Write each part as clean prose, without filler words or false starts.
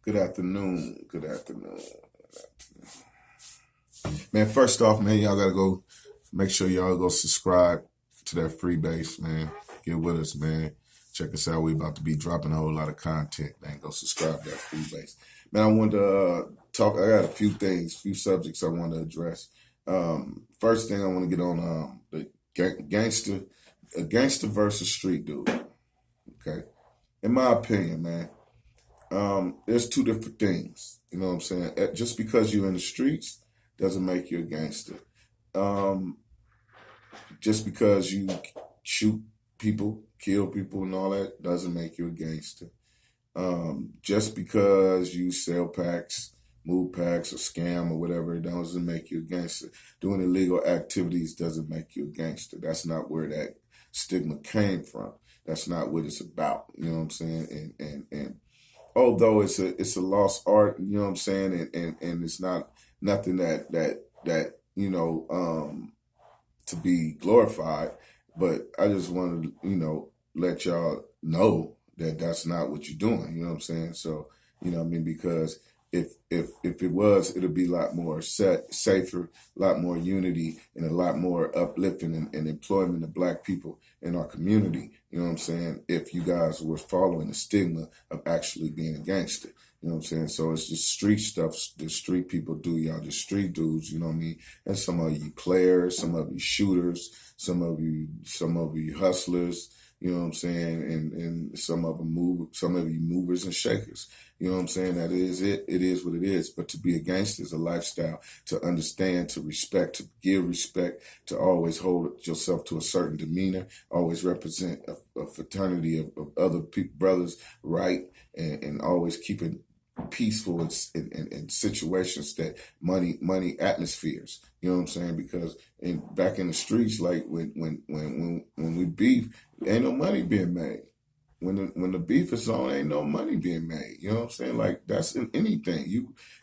Good afternoon. Good afternoon. Man, first off, man, y'all gotta go make sure y'all go subscribe to that free base, man. Get with us, man. Check us out. We about to be dropping a whole lot of content, man. Go subscribe to that free base. Man, I wanted to talk. I got a few subjects I want to address. First thing I want to get on the gangster versus street dude. Okay. In my opinion, man, there's two different things. You know what I'm saying? Just because you're in the streets doesn't make you a gangster. Just because you shoot people, kill people, and all that doesn't make you a gangster. Just because you sell packs, move packs, or scam or whatever, it doesn't make you a gangster. Doing illegal activities doesn't make you a gangster. That's not where that stigma came from. That's not what it's about. You know what I'm saying? And although it's a lost art, you know what I'm saying, and it's not nothing that to be glorified, but I just wanted to let y'all know that that's not what you're doing. You know what I'm saying? So because if it was, it'll be a lot more safer, a lot more unity, and a lot more uplifting and employment of Black people in our community. You know what I'm saying? If you guys were following the stigma of actually being a gangster. You know what I'm saying? So it's just street stuff the street people do. Y'all just street dudes, you know what I mean? And some of you players, some of you shooters, some of you hustlers, you know what I'm saying? And some of you movers and shakers. You know what I'm saying? That is it. It is what it is. But to be a gangster is a lifestyle, to understand, to respect, to give respect, to always hold yourself to a certain demeanor, always represent a fraternity of other brothers, right? And always keeping peaceful in situations that money atmospheres. You know what I'm saying? Because back in the streets, like when we beef, ain't no money being made. When the beef is on, ain't no money being made. You know what I'm saying? Like that's in anything.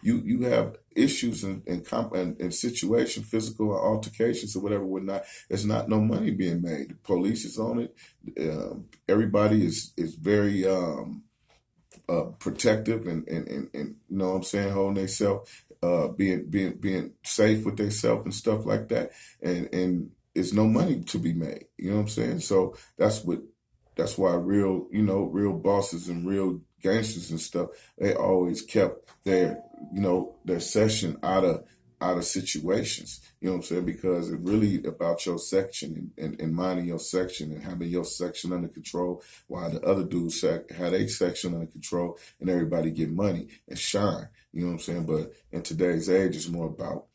You have issues and situation, physical altercations or whatever, whatnot. There's not no money being made. The police is on it. Everybody is very protective and you know what I'm saying, holding themselves, being safe with themselves and stuff like that. And it's no money to be made. You know what I'm saying? So that's why real bosses and real gangsters and stuff, they always kept their session out of situations. You know what I'm saying? Because it's really about your section and minding your section and having your section under control, while the other dudes had a section under control and everybody get money and shine. You know what I'm saying? But in today's age, it's more about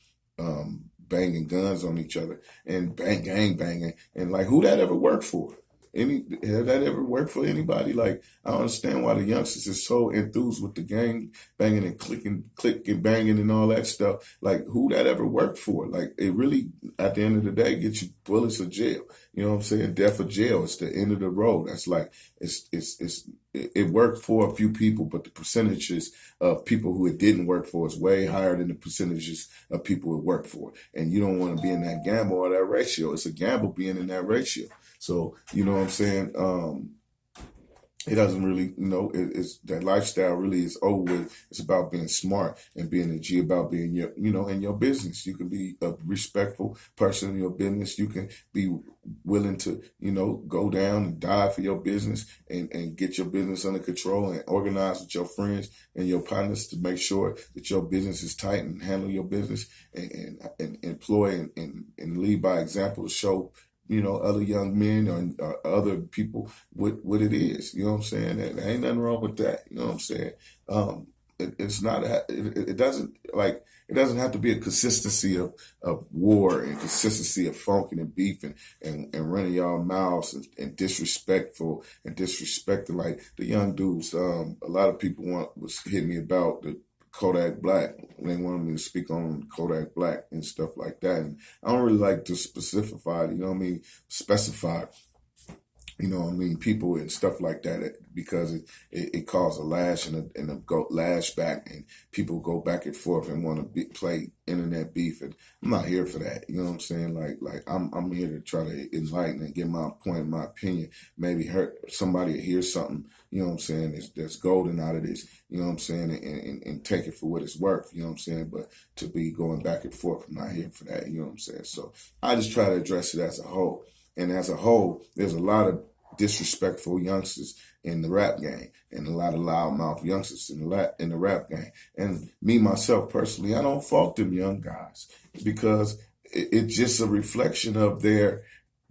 banging guns on each other and gang banging. And like, who that ever worked for? Have that ever worked for anybody? Like, I don't understand why the youngsters is so enthused with the gang banging and clicking banging and all that stuff. Like, who that ever worked for? Like, it really, at the end of the day, gets you bullets or jail. You know what I'm saying? Death or jail. It's the end of the road. That's like, it worked for a few people, but the percentages of people who it didn't work for is way higher than the percentages of people it worked for. And you don't want to be in that gamble or that ratio. It's a gamble being in that ratio. So, you know what I'm saying? It doesn't really, it's that lifestyle really is over with. It's about being smart and being a G, about being in your business. You can be a respectful person in your business. You can be willing to, go down and die for your business and get your business under control and organize with your friends and your partners to make sure that your business is tight and handle your business and employ and lead by example to show other young men or other people what it is. You know what I'm saying? There ain't nothing wrong with that. You know what I'm saying? It's not. It doesn't have to be a consistency of war and consistency of funking and beefing and running y'all mouths and disrespectful and disrespecting like the young dudes. A lot of people was hitting me about the Kodak Black. They wanted me to speak on Kodak Black and stuff like that. And I don't really like to specify, specify you know what I mean, people and stuff like that, because it caused a lash and a go lash back, and people go back and forth and want to play internet beef, and I'm not here for that. You know what I'm saying? Like I'm here to try to enlighten and get my point, my opinion, maybe hurt somebody to hear something. You know what I'm saying? There's golden out of this. You know what I'm saying? And take it for what it's worth. You know what I'm saying? But to be going back and forth, I'm not here for that. You know what I'm saying? So I just try to address it as a whole. And as a whole, there's a lot of disrespectful youngsters in the rap game, and a lot of loudmouth youngsters in the rap game. And me, myself, personally, I don't fault them young guys, because it's just a reflection of their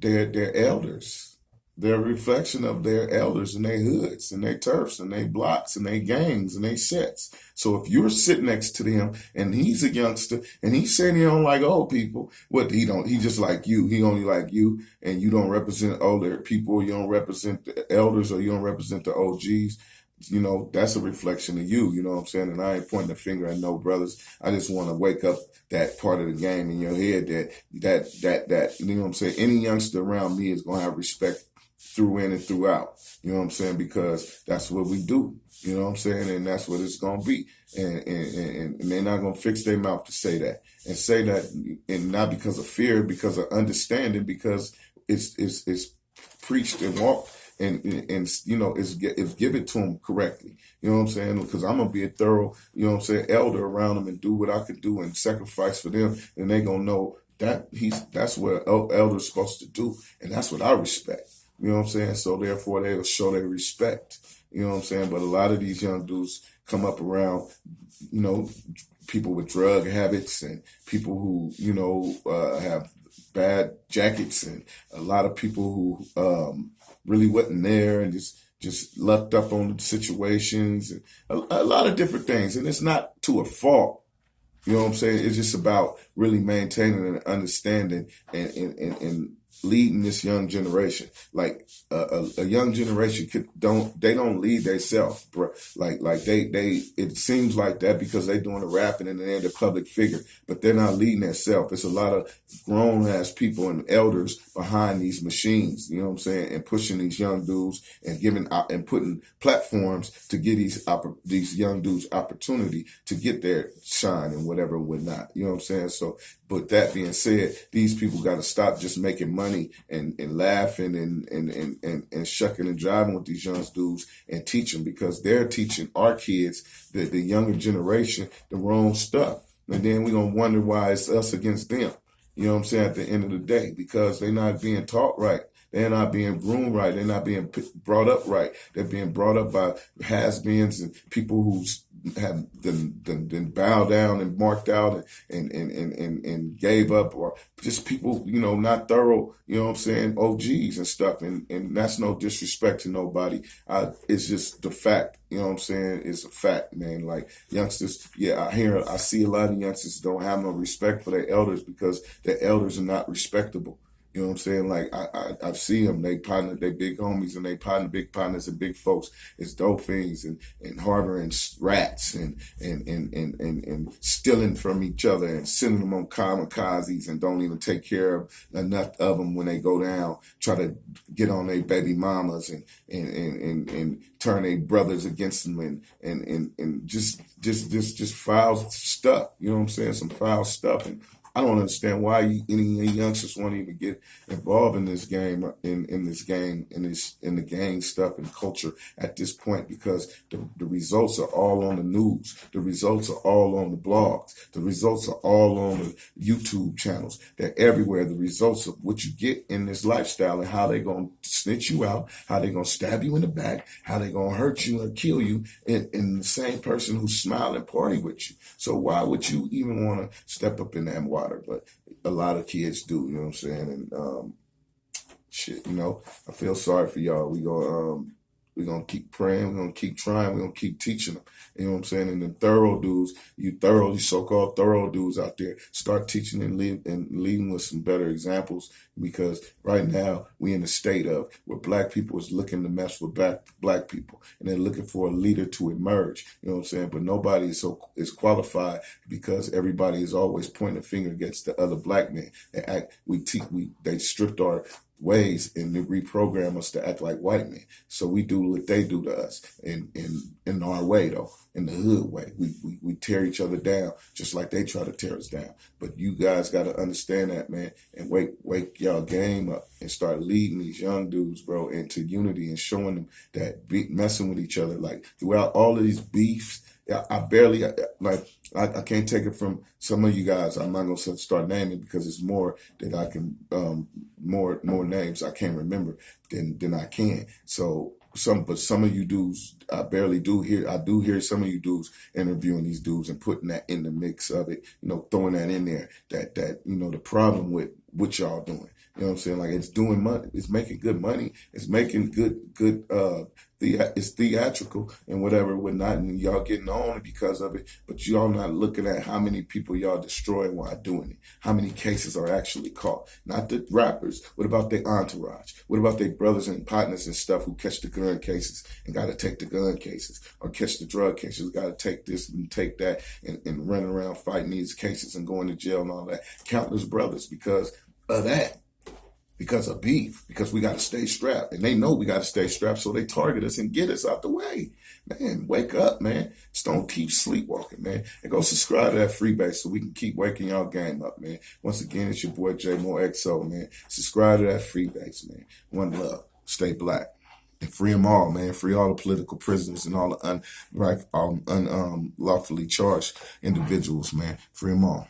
elders. They're a reflection of their elders and their hoods and their turfs and their blocks and their gangs and their sets. So if you're sitting next to them and he's a youngster and he's saying he don't like old people, what he don't, he just like you. He only like you, and you don't represent older people. You don't represent the elders, or you don't represent the OGs. You know, that's a reflection of you. You know what I'm saying? And I ain't pointing the finger at no brothers. I just want to wake up that part of the game in your head that you know what I'm saying? Any youngster around me is going to have respect through in and throughout. You know what I'm saying? Because that's what we do. You know what I'm saying? And that's what it's going to be. And they're not going to fix their mouth to say that. And say that, and not because of fear, because of understanding, because it's preached and walked, and you know, it's given to them correctly. You know what I'm saying? Because I'm going to be a thorough, you know what I'm saying, elder around them, and do what I could do and sacrifice for them. And they going to know that that's what elders supposed to do. And that's what I respect. You know what I'm saying? So therefore they'll show their respect. You know what I'm saying? But a lot of these young dudes come up around, you know, people with drug habits, and people who, you know, have bad jackets, and a lot of people who really wasn't there and just lucked up on the situations, and a lot of different things. And it's not to a fault. You know what I'm saying? It's just about really maintaining and understanding and leading this young generation. Like a young generation don't lead themselves, bro. Like they it seems like that because they doing the rapping and they're the public figure, but they're not leading themselves. It's a lot of grown ass people and elders behind these machines. You know what I'm saying? And pushing these young dudes and giving and putting platforms to give these young dudes opportunity to get their shine and whatever and whatnot. You know what I'm saying? So, but that being said, these people got to stop just making money and laughing and shucking and driving with these young dudes, and teach them, because they're teaching our kids, the younger generation, the wrong stuff. And then we're going to wonder why it's us against them. You know what I'm saying? At the end of the day, because they're not being taught right. They're not being groomed right. They're not being brought up right. They're being brought up by has-beens and people who have been bowed down and marked out and gave up, or just people, you know, not thorough, you know what I'm saying, OGs and stuff. And that's no disrespect to nobody. It's just the fact, you know what I'm saying? It's a fact, man. Like youngsters, yeah, I see a lot of youngsters don't have no respect for their elders, because their elders are not respectable. You know what I'm saying? Like I see them, they big homies, and they big partners and big folks. It's dope things and harboring rats and stealing from each other and sending them on kamikazes, and don't even take care of enough of them when they go down. Try to get on their baby mamas and turn their brothers against them and just foul stuff. You know what I'm saying? Some foul stuff. And I don't understand why any youngsters want to even get involved in this game, in the gang stuff and culture at this point, because the results are all on the news. The results are all on the blogs. The results are all on the YouTube channels. They're everywhere. The results of what you get in this lifestyle, and how they're going to snitch you out, how they're going to stab you in the back, how they're going to hurt you and kill you, in the same person who's smiling party with you. So why would you even want to step up in that water? But a lot of kids do, you know what I'm saying? And shit, you know, I feel sorry for y'all. We're gonna keep praying, we're gonna keep trying, we're gonna keep teaching them. You know what I'm saying? And the thorough dudes, you so-called thorough dudes out there, start teaching and leading with some better examples, because right now we in a state of where black people is looking to mess with black people, and they're looking for a leader to emerge. You know what I'm saying? But nobody is qualified, because everybody is always pointing a finger against the other black man. They stripped our ways and they reprogram us to act like white men. So we do what they do to us in our way though, in the hood way. We tear each other down just like they try to tear us down. But you guys got to understand that, man, and wake y'all game up and start leading these young dudes, bro, into unity and showing them that messing with each other, like throughout all of these beefs. I can't take it from some of you guys. I'm not gonna start naming because it's more that I can more names I can't remember than I can. So some of you dudes I do hear some of you dudes interviewing these dudes and putting that in the mix of it, throwing that in there, that the problem with what y'all doing. You know what I'm saying? Like, it's doing money, it's making good money, it's making good it's theatrical and whatnot, and y'all getting on because of it, but y'all not looking at how many people y'all destroying while doing it. How many cases are actually caught? Not the rappers. What about their entourage? What about their brothers and partners and stuff who catch the gun cases and got to take the gun cases, or catch the drug cases, got to take this and take that, and run around fighting these cases and going to jail and all that? Countless brothers because of that. Because of beef, because we got to stay strapped. And they know we got to stay strapped, so they target us and get us out the way. Man, wake up, man. Just don't keep sleepwalking, man. And go subscribe to that Freebase so we can keep waking y'all game up, man. Once again, it's your boy J More XO, man. Subscribe to that Freebase, man. One love. Stay black. And free them all, man. Free all the political prisoners and all the unlawfully charged individuals, man. Free them all.